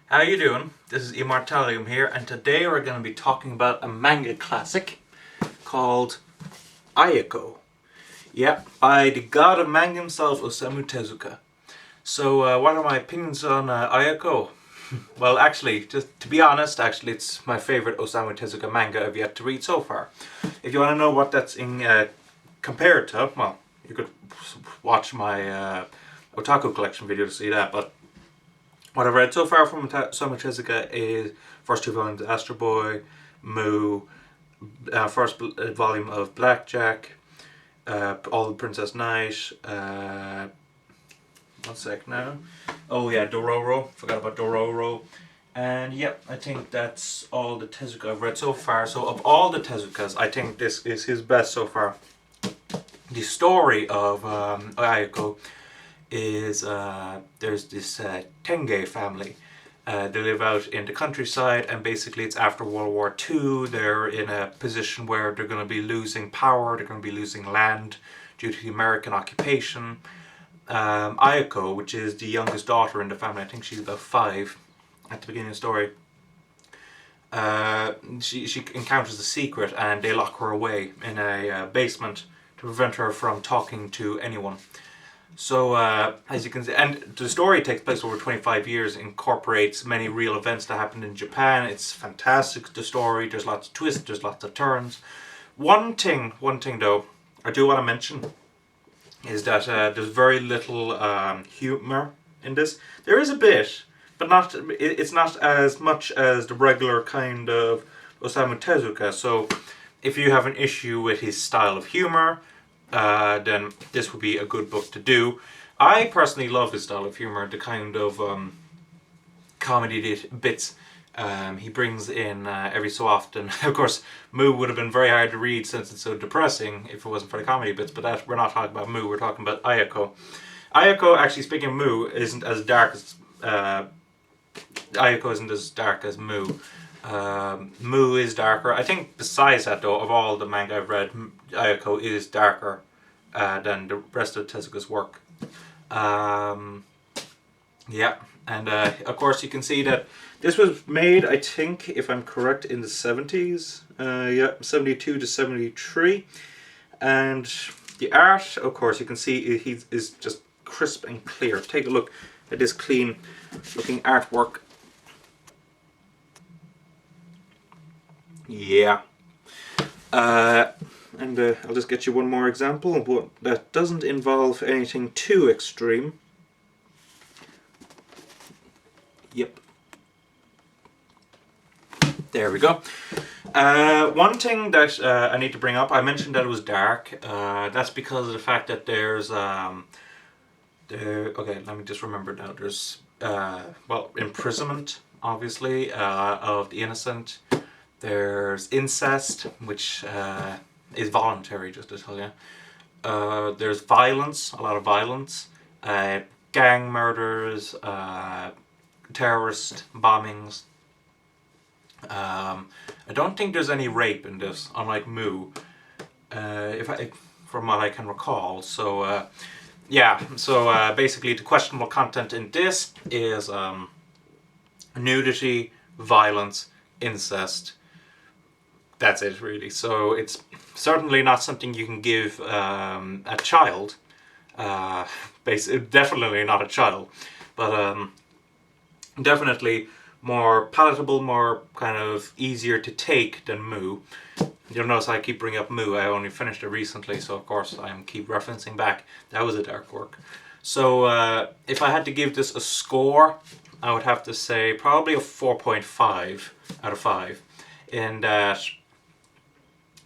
How you doing? This is Immortalium here, and today we're going to be talking about a manga classic called Ayako. Yeah, by the god of manga himself, Osamu Tezuka. So, what are my opinions on Ayako? Well, actually, just to be honest, it's my favorite Osamu Tezuka manga I've yet to read so far. If you want to know what that's in compared to, well, you could watch my Otaku collection video to see that, but what I've read so far from Osamu Tezuka is first two volumes of Astro Boy, Moo, first volume of Blackjack, All the Princess Night, one sec now. Oh yeah, Dororo. Forgot about Dororo. And yep, I think that's all the Tezuka I've read so far. So of all the Tezukas, I think this is his best so far. The story of Ayako is there's this Tenge family. They live out in the countryside, and basically it's after World War II. They're in a position where they're going to be losing power, they're going to be losing land due to the American occupation. Ayako, which is the youngest daughter in the family, I think she's about 5 at the beginning of the story, she encounters a secret, and they lock her away in a basement to prevent her from talking to anyone. So, as you can see, and the story takes place over 25 years, incorporates many real events that happened in Japan. It's fantastic, the story. There's lots of twists, there's lots of turns. One thing though, I do want to mention is that there's very little humor in this. There is a bit, but it's not as much as the regular kind of Osamu Tezuka. So, if you have an issue with his style of humor, then this would be a good book to do. I personally love his style of humor, the kind of comedy bits he brings in every so often. Of course, Moo would have been very hard to read since it's so depressing if it wasn't for the comedy bits, but we're not talking about Moo, we're talking about Ayako. Ayako, actually, speaking of Moo, isn't as dark as... Ayako isn't as dark as Moo. Moo is darker. I think besides that though, of all the manga I've read, Ayako is darker than the rest of Tezuka's work. Yeah, and of course you can see that this was made, I think, if I'm correct, in the 70s. Yeah, 72 to 73. And the art, of course, you can see he is just crisp and clear. Take a look at this clean looking artwork. Yeah. And I'll just get you one more example, but that doesn't involve anything too extreme. Yep. There we go. One thing that I need to bring up, I mentioned that it was dark. That's because of the fact that there's... okay, let me just remember now. There's, well, imprisonment, obviously, of the innocent. There's incest, which is voluntary, just to tell you. There's violence, a lot of violence. Gang murders, terrorist bombings. I don't think there's any rape in this, unlike Moo, from what I can recall. So, yeah, so basically the questionable content in this is nudity, violence, incest. That's it, really. So it's certainly not something you can give a child. Definitely not a child, but definitely more palatable, more kind of easier to take than Moo. You'll notice I keep bringing up Moo. I only finished it recently, so of course I keep referencing back. That was a dark work. So if I had to give this a score, I would have to say probably a 4.5 out of 5. In that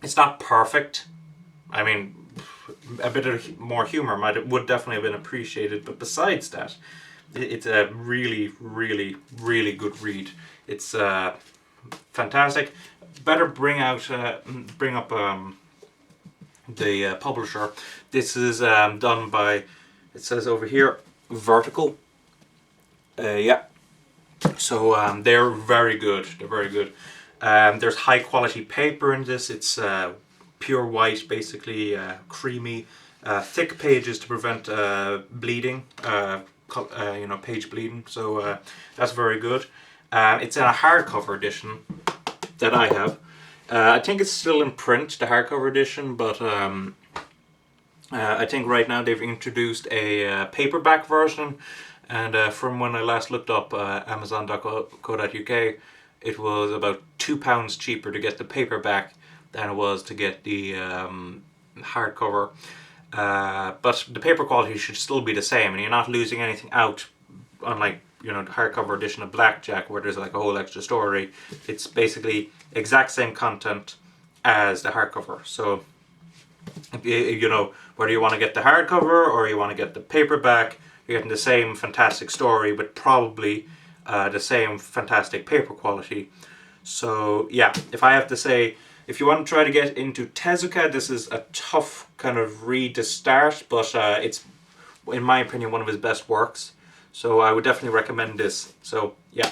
it's not perfect. I mean, a bit of more humor would definitely have been appreciated, but besides that, it's a really, really, really good read. It's fantastic. Better bring up the publisher. This is done by, it says over here, Vertical. Yeah. So they're very good. They're very good. There's high quality paper in this. It's pure white, basically creamy, thick pages to prevent bleeding. Page bleeding. So that's very good. It's in a hardcover edition that I have. I think it's still in print, the hardcover edition, but I think right now they've introduced a paperback version, and from when I last looked up Amazon.co.uk, it was about £2 cheaper to get the paperback than it was to get the hardcover. But the paper quality should still be the same, and you're not losing anything out, unlike the hardcover edition of Blackjack, where there's like a whole extra story. It's basically exact same content as the hardcover. So whether you want to get the hardcover or you want to get the paperback, you're getting the same fantastic story, but probably the same fantastic paper quality. So yeah, if I have to say, if you want to try to get into Tezuka, this is a tough kind of read to start, but it's, in my opinion, one of his best works. So I would definitely recommend this. So yeah.